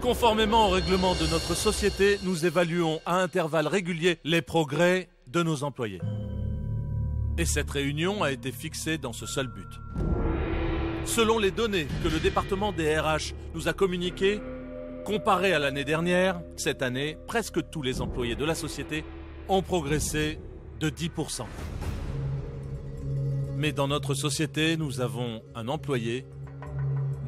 Conformément au règlement de notre société, nous évaluons à intervalles réguliers les progrès de nos employés. Et cette réunion a été fixée dans ce seul but. Selon les données que le département des RH nous a communiquées, comparé à l'année dernière, cette année, presque tous les employés de la société ont progressé de 10%. Mais dans notre société, nous avons un employé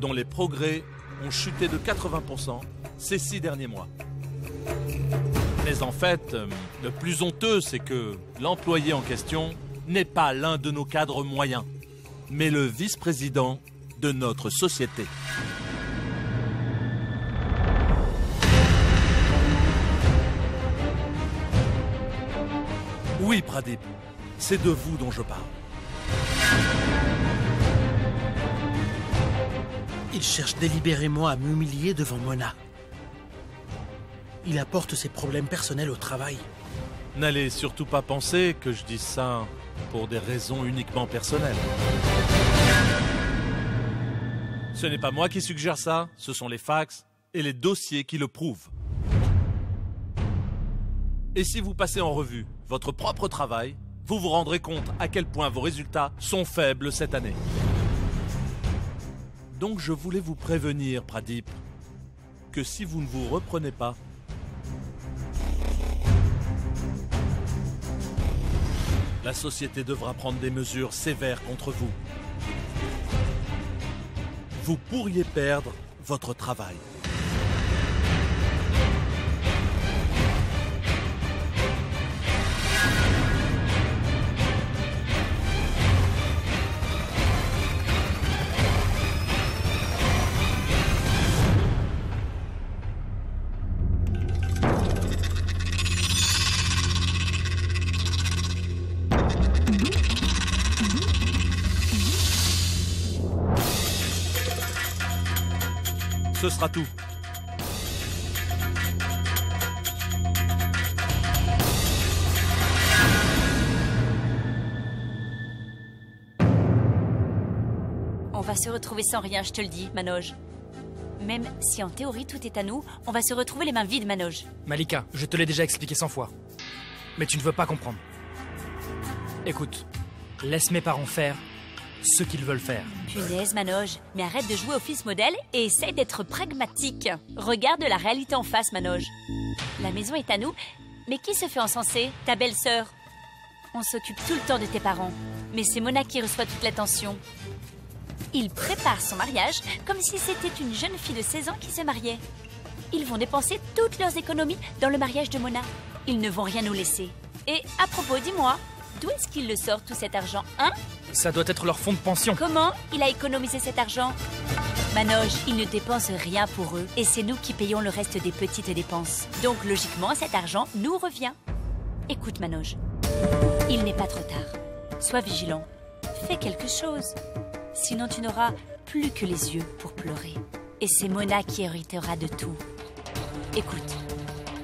dont les progrès ont chuté de 80% ces 6 derniers mois. Mais en fait, le plus honteux, c'est que l'employé en question n'est pas l'un de nos cadres moyens, mais le vice-président de notre société. Oui, Pradip, c'est de vous dont je parle. Il cherche délibérément à m'humilier devant Mona. Il apporte ses problèmes personnels au travail. N'allez surtout pas penser que je dise ça pour des raisons uniquement personnelles. Ce n'est pas moi qui suggère ça, ce sont les fax et les dossiers qui le prouvent. Et si vous passez en revue votre propre travail, vous vous rendrez compte à quel point vos résultats sont faibles cette année. Donc je voulais vous prévenir, Pradip, que si vous ne vous reprenez pas, la société devra prendre des mesures sévères contre vous. Vous pourriez perdre votre travail. Ce sera tout. On va se retrouver sans rien, je te le dis, Manoj. Même si en théorie tout est à nous, on va se retrouver les mains vides, Manoj. Malika, je te l'ai déjà expliqué 100 fois. Mais tu ne veux pas comprendre. Écoute, laisse mes parents faire ce qu'ils veulent faire. Punaise, Manoj, mais arrête de jouer au fils modèle et essaye d'être pragmatique. Regarde la réalité en face, Manoj. La maison est à nous, mais qui se fait encenser? Ta belle-sœur. On s'occupe tout le temps de tes parents, mais c'est Mona qui reçoit toute l'attention. Ils préparent son mariage comme si c'était une jeune fille de 16 ans qui se mariait. Ils vont dépenser toutes leurs économies dans le mariage de Mona. Ils ne vont rien nous laisser. Et à propos, dis-moi, d'où est-ce qu'ils le sortent tout cet argent, hein? Ça doit être leur fonds de pension. Comment il a économisé cet argent? Manoj, ils ne dépensent rien pour eux et c'est nous qui payons le reste des petites dépenses. Donc logiquement, cet argent nous revient. Écoute, Manoj, il n'est pas trop tard. Sois vigilant. Fais quelque chose. Sinon, tu n'auras plus que les yeux pour pleurer. Et c'est Mona qui héritera de tout. Écoute,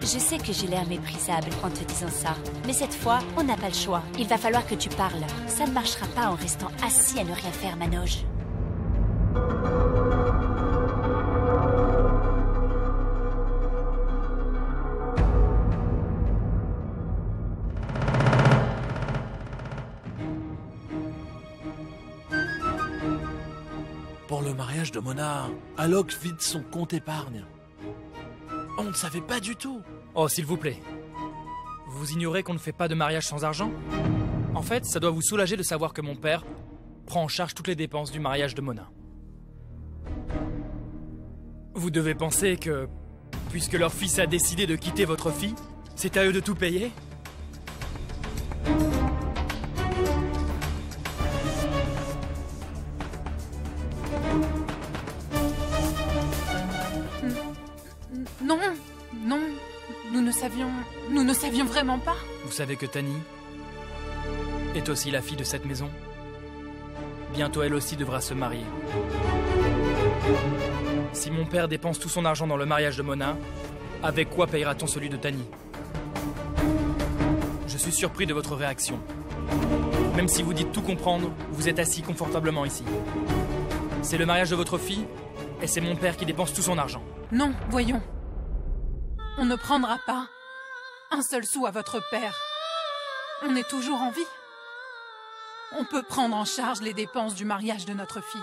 je sais que j'ai l'air méprisable en te disant ça, mais cette fois, on n'a pas le choix. Il va falloir que tu parles. Ça ne marchera pas en restant assis à ne rien faire, Manoj. Pour le mariage de Mona, Alok vide son compte épargne. On ne savait pas du tout. Oh, s'il vous plaît. Vous ignorez qu'on ne fait pas de mariage sans argent? En fait, ça doit vous soulager de savoir que mon père prend en charge toutes les dépenses du mariage de Mona. Vous devez penser que, puisque leur fils a décidé de quitter votre fille, c'est à eux de tout payer? Non, non, nous ne savions vraiment pas. Vous savez que Tani est aussi la fille de cette maison. Bientôt elle aussi devra se marier. Si mon père dépense tout son argent dans le mariage de Mona, avec quoi payera-t-on celui de Tani? Je suis surpris de votre réaction. Même si vous dites tout comprendre, vous êtes assis confortablement ici. C'est le mariage de votre fille, et c'est mon père qui dépense tout son argent. Non, voyons. On ne prendra pas un seul sou à votre père. On est toujours en vie. On peut prendre en charge les dépenses du mariage de notre fille.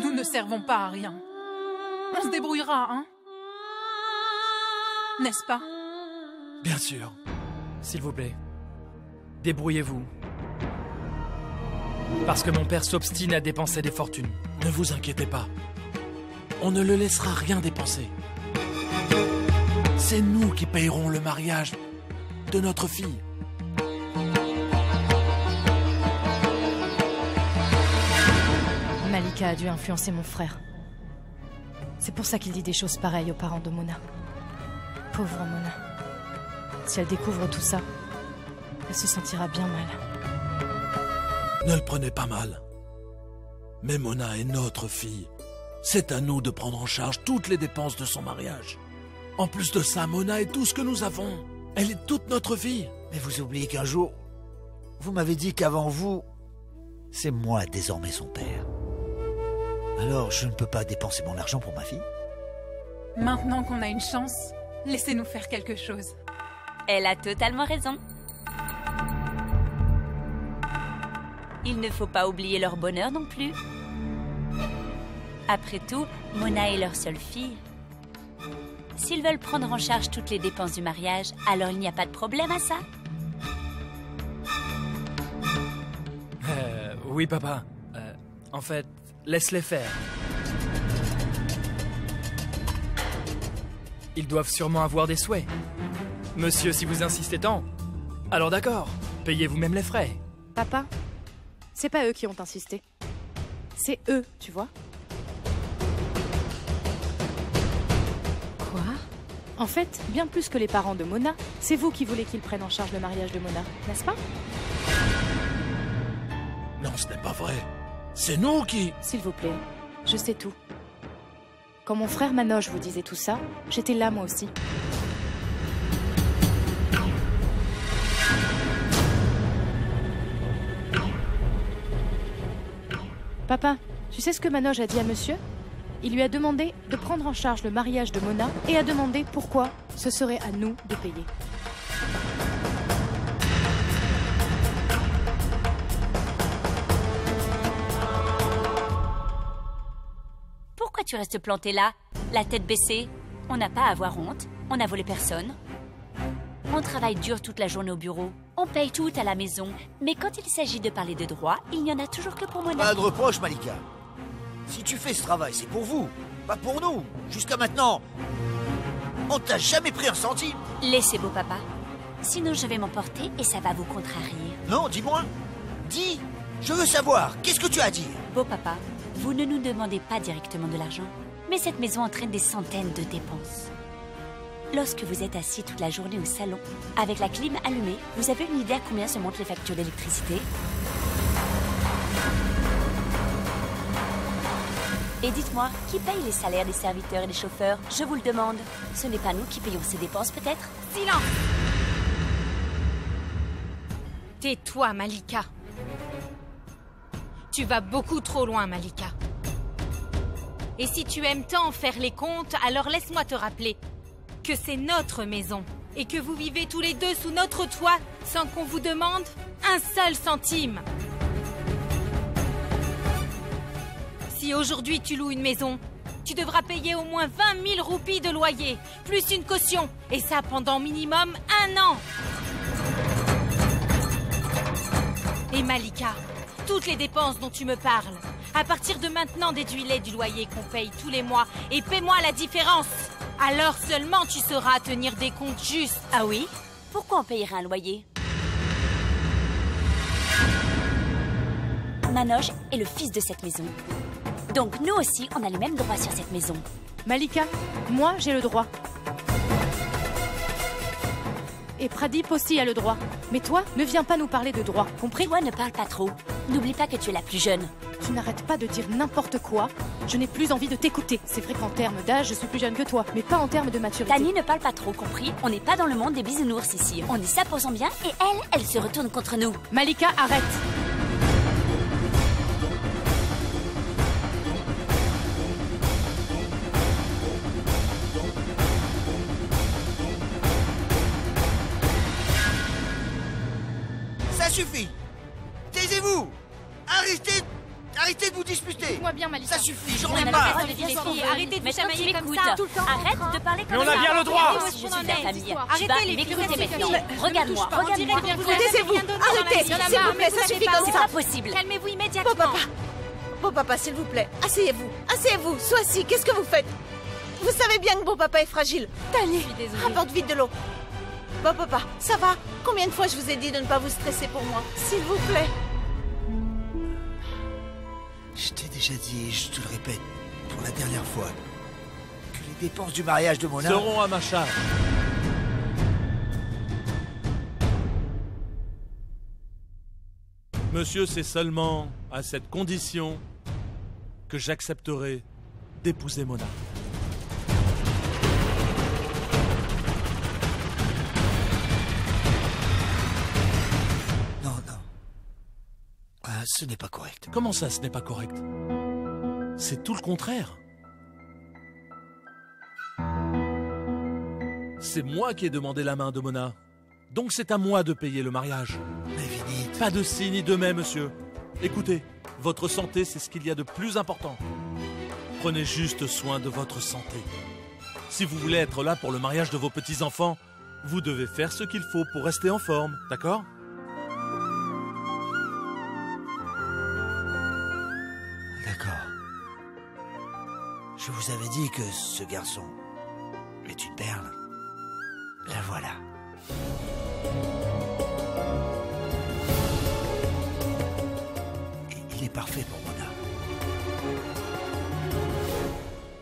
Nous ne servons pas à rien. On se débrouillera, hein? N'est-ce pas? Bien sûr. S'il vous plaît, débrouillez-vous. Parce que mon père s'obstine à dépenser des fortunes. Ne vous inquiétez pas. On ne le laissera rien dépenser. C'est nous qui payerons le mariage de notre fille. Malika a dû influencer mon frère. C'est pour ça qu'il dit des choses pareilles aux parents de Mona. Pauvre Mona. Si elle découvre tout ça, elle se sentira bien mal. Ne le prenez pas mal. Mais Mona est notre fille. C'est à nous de prendre en charge toutes les dépenses de son mariage. En plus de ça, Mona est tout ce que nous avons. Elle est toute notre vie. Mais vous oubliez qu'un jour, vous m'avez dit qu'avant vous, c'est moi désormais son père. Alors, je ne peux pas dépenser mon argent pour ma fille? Maintenant qu'on a une chance, laissez-nous faire quelque chose. Elle a totalement raison. Il ne faut pas oublier leur bonheur non plus. Après tout, Mona est leur seule fille. S'ils veulent prendre en charge toutes les dépenses du mariage, alors il n'y a pas de problème à ça. Oui, papa. En fait, laisse-les faire. Ils doivent sûrement avoir des souhaits. Monsieur, si vous insistez tant, alors d'accord, payez vous-même les frais. Papa, c'est pas eux qui ont insisté. C'est eux, tu vois. Quoi? En fait, bien plus que les parents de Mona, c'est vous qui voulez qu'ils prennent en charge le mariage de Mona, n'est-ce pas? Non, ce n'est pas vrai. C'est nous qui... S'il vous plaît, je sais tout. Quand mon frère Manoche vous disait tout ça, j'étais là moi aussi. Papa, tu sais ce que Manoche a dit à monsieur? Il lui a demandé de prendre en charge le mariage de Mona et a demandé pourquoi ce serait à nous de payer. Pourquoi tu restes planté là, la tête baissée? On n'a pas à avoir honte, on n'a volé personne. On travaille dur toute la journée au bureau, on paye tout à la maison, mais quand il s'agit de parler de droit, il n'y en a toujours que pour Mona. Pas de reproche, Malika. Si tu fais ce travail, c'est pour vous, pas pour nous. Jusqu'à maintenant, on t'a jamais pris un centime. Laissez beau papa, sinon je vais m'emporter et ça va vous contrarier. Non, dis-moi. Dis, je veux savoir, qu'est-ce que tu as à dire? Beau papa, vous ne nous demandez pas directement de l'argent, mais cette maison entraîne des centaines de dépenses. Lorsque vous êtes assis toute la journée au salon, avec la clim allumée, vous avez une idée à combien se montent les factures d'électricité? Et dites-moi, qui paye les salaires des serviteurs et des chauffeurs? Je vous le demande. Ce n'est pas nous qui payons ces dépenses, peut-être? Silence! Tais-toi, Malika. Tu vas beaucoup trop loin, Malika. Et si tu aimes tant faire les comptes, alors laisse-moi te rappeler que c'est notre maison et que vous vivez tous les deux sous notre toit sans qu'on vous demande un seul centime. Si aujourd'hui tu loues une maison, tu devras payer au moins 20 000 roupies de loyer, plus une caution, et ça pendant minimum 1 an. Et Malika, toutes les dépenses dont tu me parles, à partir de maintenant déduis-les du loyer qu'on paye tous les mois et paie-moi la différence. Alors seulement tu sauras tenir des comptes justes. Ah oui? Pourquoi on payerait un loyer? Manoche est le fils de cette maison. Donc nous aussi, on a les mêmes droits sur cette maison. Malika, moi j'ai le droit. Et Pradip aussi a le droit. Mais toi, ne viens pas nous parler de droit, compris? Toi, ne parle pas trop. N'oublie pas que tu es la plus jeune. Tu n'arrêtes pas de dire n'importe quoi. Je n'ai plus envie de t'écouter. C'est vrai qu'en termes d'âge, je suis plus jeune que toi, mais pas en termes de maturité. Tani, ne parle pas trop, compris? On n'est pas dans le monde des bisounours ici. On dit ça pour son bien et elle se retourne contre nous. Malika, arrête! suffit! Taisez-vous! Arrêtez de vous disputer! Moi bien, Malika. Ça suffit, j'en On ai a le marre! droit de dire les filles. Arrêtez de Maintenant, tu chamailler comme m'écoutes. ça, tout le temps. Arrête de parler comme Mais on ça. a bien le droit. Je suis de la famille. Tu Arrêtez vas les m'écouter filles, maintenant. ne Regarde-moi, On dirait regarde-moi. bien que vous avez Taisez-vous. rien d'autre dans la Arrêtez, vie. Il y en a s'il vous marre, plaît, mais ça vous suffit savez comme C'est pas. ça. pas possible. Calmez-vous Beau immédiatement. papa. Beau papa, s'il vous plaît, asseyez-vous. Asseyez-vous. Sois assis. Qu'est-ce que vous faites? Vous savez bien que beau papa est fragile. Tali, rapporte vite de l'eau. Beau papa, ça va? Combien de fois je vous ai dit de ne pas vous stresser pour moi? S'il vous plaît. Je t'ai déjà dit, et je te le répète pour la dernière fois, que les dépenses du mariage de Mona... Seront à ma charge. Monsieur, c'est seulement à cette condition que j'accepterai d'épouser Mona. Non. Ce n'est pas correct. Comment ça, ce n'est pas correct? C'est tout le contraire. C'est moi qui ai demandé la main de Mona. Donc c'est à moi de payer le mariage. Mais Vinith... Pas de si ni de mais, monsieur. Écoutez, votre santé, c'est ce qu'il y a de plus important. Prenez juste soin de votre santé. Si vous voulez être là pour le mariage de vos petits-enfants, vous devez faire ce qu'il faut pour rester en forme, d'accord? D'accord. Je vous avais dit que ce garçon est une perle. La voilà. Et il est parfait pour Mona.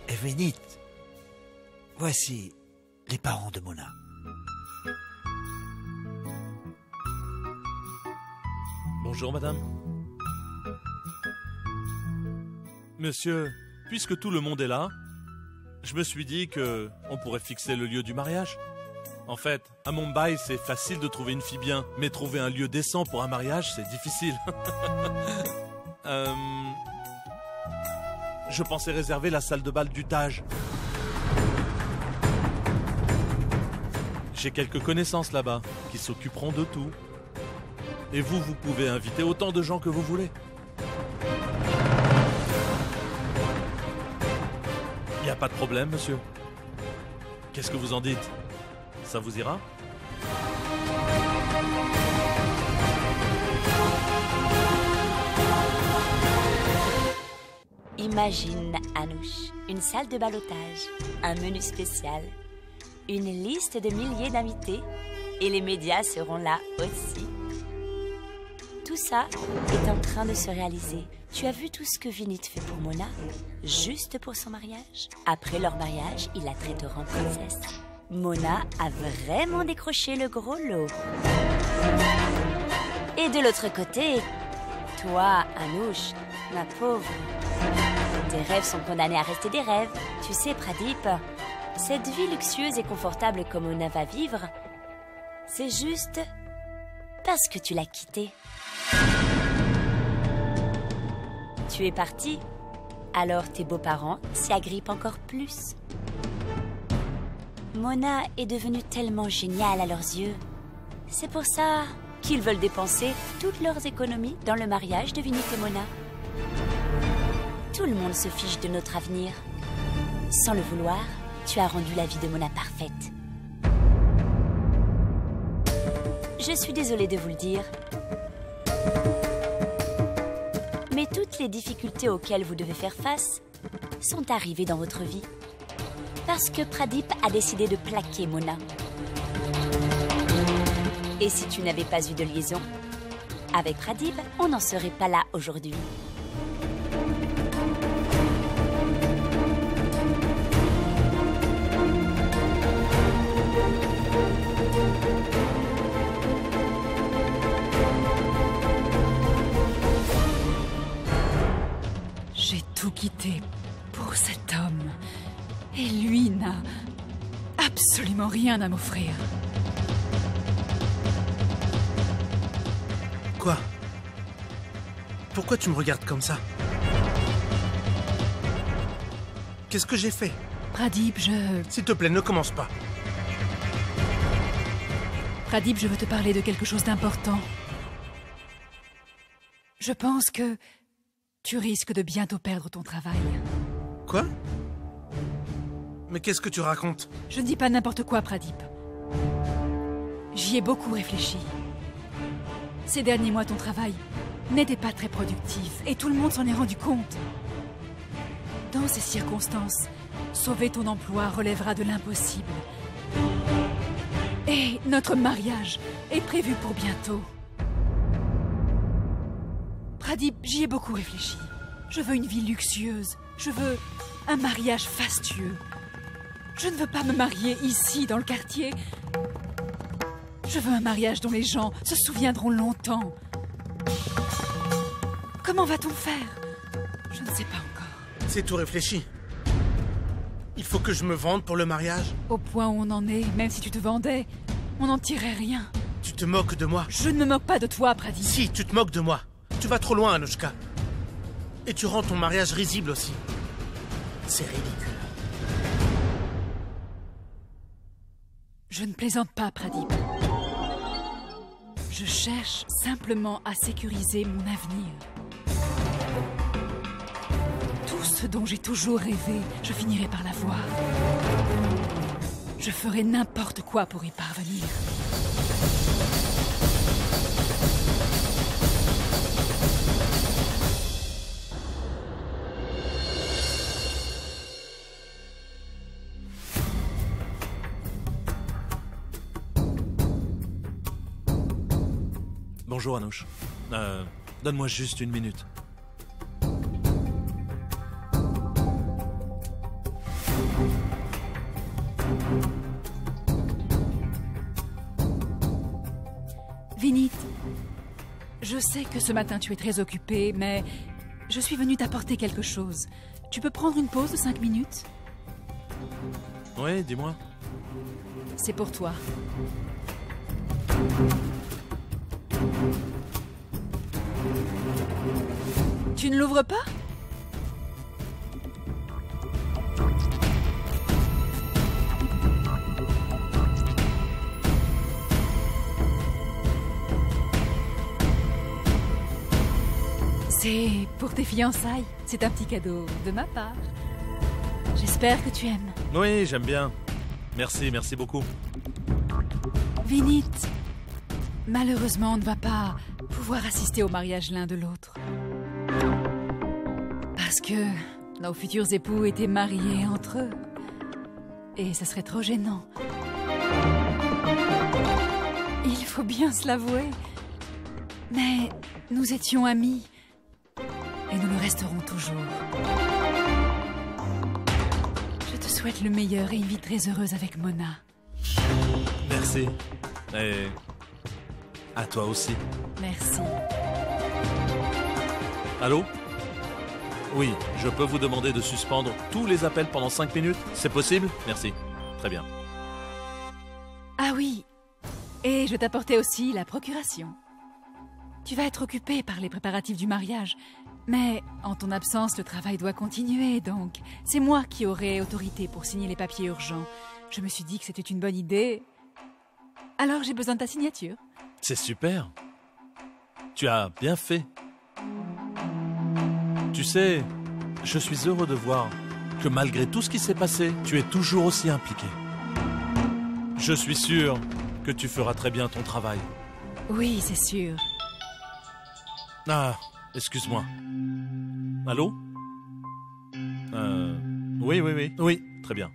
Et Vinith, voici les parents de Mona. Bonjour, madame. Monsieur, puisque tout le monde est là, je me suis dit que on pourrait fixer le lieu du mariage. En fait, à Mumbai, c'est facile de trouver une fille bien, mais trouver un lieu décent pour un mariage, c'est difficile. Je pensais réserver la salle de bal du Taj. J'ai quelques connaissances là-bas qui s'occuperont de tout. Et vous pouvez inviter autant de gens que vous voulez. Il n'y a pas de problème, monsieur. Qu'est-ce que vous en dites? Ça vous ira? Imagine, Anouche, une salle de ballottage, un menu spécial, une liste de milliers d'invités et les médias seront là aussi. Tout ça est en train de se réaliser. Tu as vu tout ce que Vinith fait pour Mona? Juste pour son mariage? Après leur mariage, ils la traiteront princesse. Mona a vraiment décroché le gros lot. Et de l'autre côté, toi, Anouche, ma pauvre, tes rêves sont condamnés à rester des rêves. Tu sais, Pradip, cette vie luxueuse et confortable que Mona va vivre, c'est juste parce que tu l'as quittée. Tu es parti, alors tes beaux-parents s'y agrippent encore plus. Mona est devenue tellement géniale à leurs yeux. C'est pour ça qu'ils veulent dépenser toutes leurs économies dans le mariage de Vinith et Mona. Tout le monde se fiche de notre avenir. Sans le vouloir, tu as rendu la vie de Mona parfaite. Je suis désolée de vous le dire, mais toutes les difficultés auxquelles vous devez faire face sont arrivées dans votre vie. Parce que Pradip a décidé de plaquer Mona. Et si tu n'avais pas eu de liaison avec Pradip, on n'en serait pas là aujourd'hui. J'ai tout quitté pour cet homme. Et lui n'a absolument rien à m'offrir. Quoi? Pourquoi tu me regardes comme ça? Qu'est-ce que j'ai fait? Pradip, S'il te plaît, ne commence pas. Pradip, je veux te parler de quelque chose d'important. Je pense que tu risques de bientôt perdre ton travail. Quoi? Mais qu'est-ce que tu racontes? Je ne dis pas n'importe quoi, Pradip. J'y ai beaucoup réfléchi. Ces derniers mois, ton travail n'était pas très productif et tout le monde s'en est rendu compte. Dans ces circonstances, sauver ton emploi relèvera de l'impossible. Et notre mariage est prévu pour bientôt. Pradip, j'y ai beaucoup réfléchi. Je veux une vie luxueuse. Je veux un mariage fastueux. Je ne veux pas me marier ici, dans le quartier. Je veux un mariage dont les gens se souviendront longtemps. Comment va-t-on faire? Je ne sais pas encore. C'est tout réfléchi. Il faut que je me vende pour le mariage? Au point où on en est, même si tu te vendais, on n'en tirerait rien. Tu te moques de moi? Je ne me moque pas de toi, Pradip. Si, tu te moques de moi. Tu vas trop loin, Anushka. Et tu rends ton mariage risible aussi. C'est ridicule. Je ne plaisante pas, Pradip. Je cherche simplement à sécuriser mon avenir. Tout ce dont j'ai toujours rêvé, je finirai par l'avoir. Je ferai n'importe quoi pour y parvenir. Bonjour Anouche. Donne-moi juste une minute. Vinit, je sais que ce matin tu es très occupé, mais je suis venue t'apporter quelque chose. Tu peux prendre une pause de 5 minutes? Oui, dis-moi. C'est pour toi. Tu ne l'ouvres pas? C'est pour tes fiançailles. C'est un petit cadeau de ma part. J'espère que tu aimes. Oui, j'aime bien. Merci beaucoup. Vinit, malheureusement, on ne va pas pouvoir assister au mariage l'un de l'autre. Parce que nos futurs époux étaient mariés entre eux. Et ce serait trop gênant. Il faut bien se l'avouer. Mais nous étions amis. Et nous le resterons toujours. Je te souhaite le meilleur et une vie très heureuse avec Mona. Merci. Et à toi aussi. Merci. Allô? Oui, je peux vous demander de suspendre tous les appels pendant 5 minutes? C'est possible? Merci. Très bien. Ah oui. Et je t'apportais aussi la procuration. Tu vas être occupé par les préparatifs du mariage. Mais en ton absence, le travail doit continuer, donc c'est moi qui aurai autorité pour signer les papiers urgents. Je me suis dit que c'était une bonne idée. Alors j'ai besoin de ta signature. C'est super. Tu as bien fait. Tu sais, je suis heureux de voir que malgré tout ce qui s'est passé, tu es toujours aussi impliqué. Je suis sûr que tu feras très bien ton travail. Oui, c'est sûr. Ah, excuse-moi. Allô? Oui, très bien.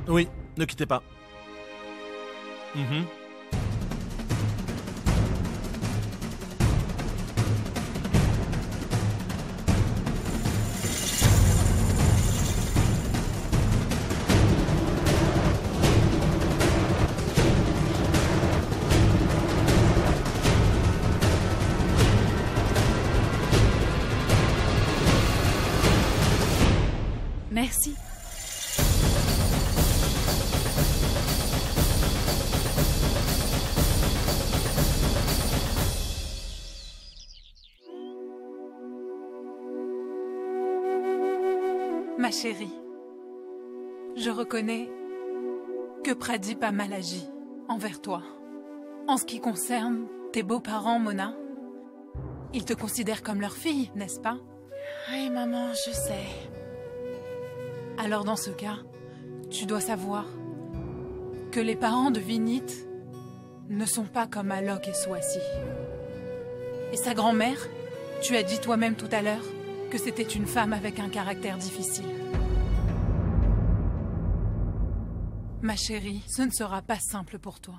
Oui, ne quittez pas. Merci. Ma chérie, je reconnais que Pradip a mal agi envers toi. En ce qui concerne tes beaux-parents, Mona, ils te considèrent comme leur fille, n'est-ce pas? Oui, maman, je sais. Alors dans ce cas, tu dois savoir que les parents de Vinit ne sont pas comme Alok et Swasi. Et sa grand-mère, tu as dit toi-même tout à l'heure que c'était une femme avec un caractère difficile. Ma chérie, ce ne sera pas simple pour toi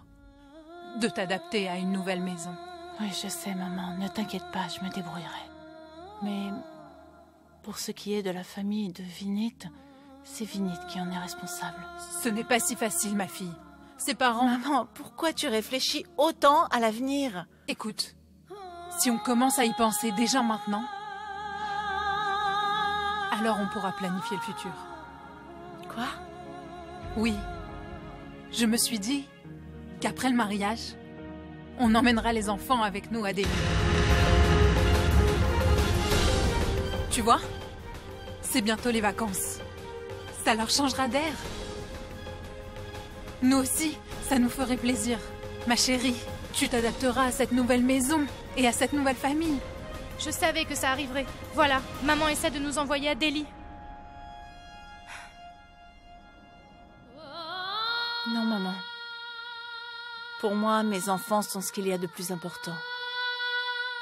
de t'adapter à une nouvelle maison. Oui, je sais, maman. Ne t'inquiète pas, je me débrouillerai. Mais pour ce qui est de la famille de Vinit, c'est Vinit qui en est responsable. Ce n'est pas si facile, ma fille. Ses parents... Maman, pourquoi tu réfléchis autant à l'avenir? Écoute, si on commence à y penser déjà maintenant, alors on pourra planifier le futur. Quoi? Oui. Je me suis dit qu'après le mariage, on emmènera les enfants avec nous à Delhi. Tu vois? C'est bientôt les vacances. Ça leur changera d'air. Nous aussi, ça nous ferait plaisir. Ma chérie, tu t'adapteras à cette nouvelle maison et à cette nouvelle famille. Je savais que ça arriverait. Voilà, maman essaie de nous envoyer à Delhi. Non, maman. Pour moi, mes enfants sont ce qu'il y a de plus important.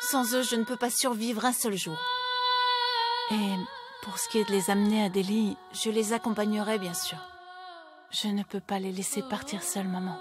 Sans eux, je ne peux pas survivre un seul jour. Et pour ce qui est de les amener à Delhi, je les accompagnerai, bien sûr. Je ne peux pas les laisser partir seuls, maman.